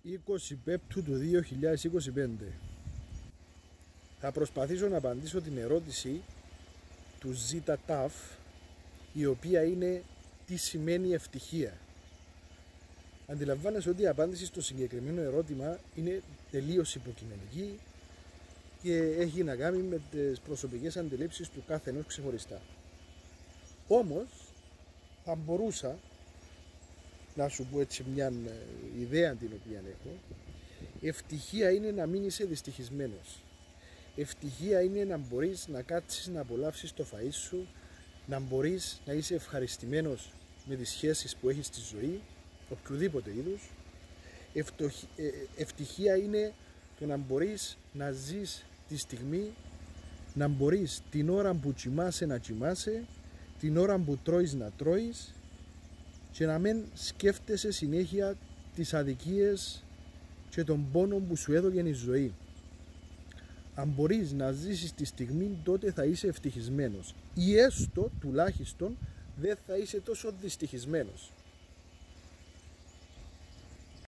25 του 2025. Θα προσπαθήσω να απαντήσω την ερώτηση του Ζήτα Ταφ, η οποία είναι τι σημαίνει ευτυχία. Αντιλαμβάνεσαι ότι η απάντηση στο συγκεκριμένο ερώτημα είναι τελείως υποκειμενική και έχει να κάνει με τις προσωπικές αντιλήψεις του κάθε ενός ξεχωριστά. Όμως θα μπορούσα να σου πω έτσι μια ιδέα την οποία έχω. Ευτυχία είναι να μην είσαι δυστυχισμένος. Ευτυχία είναι να μπορείς να κάτσεις να απολαύσεις το φαΐ σου, να μπορείς να είσαι ευχαριστημένος με τις σχέσεις που έχεις στη ζωή, οποιοδήποτε είδους. Ευτυχία είναι το να μπορείς να ζεις τη στιγμή, να μπορείς την ώρα που κοιμάσαι να κοιμάσαι, την ώρα που τρώεις να τρώεις και να μην σκέφτεσαι συνέχεια τις αδικίες και τον πόνο που σου έδωκε η ζωή. Αν μπορείς να ζήσεις τη στιγμή, τότε θα είσαι ευτυχισμένος ή έστω τουλάχιστον δεν θα είσαι τόσο δυστυχισμένος.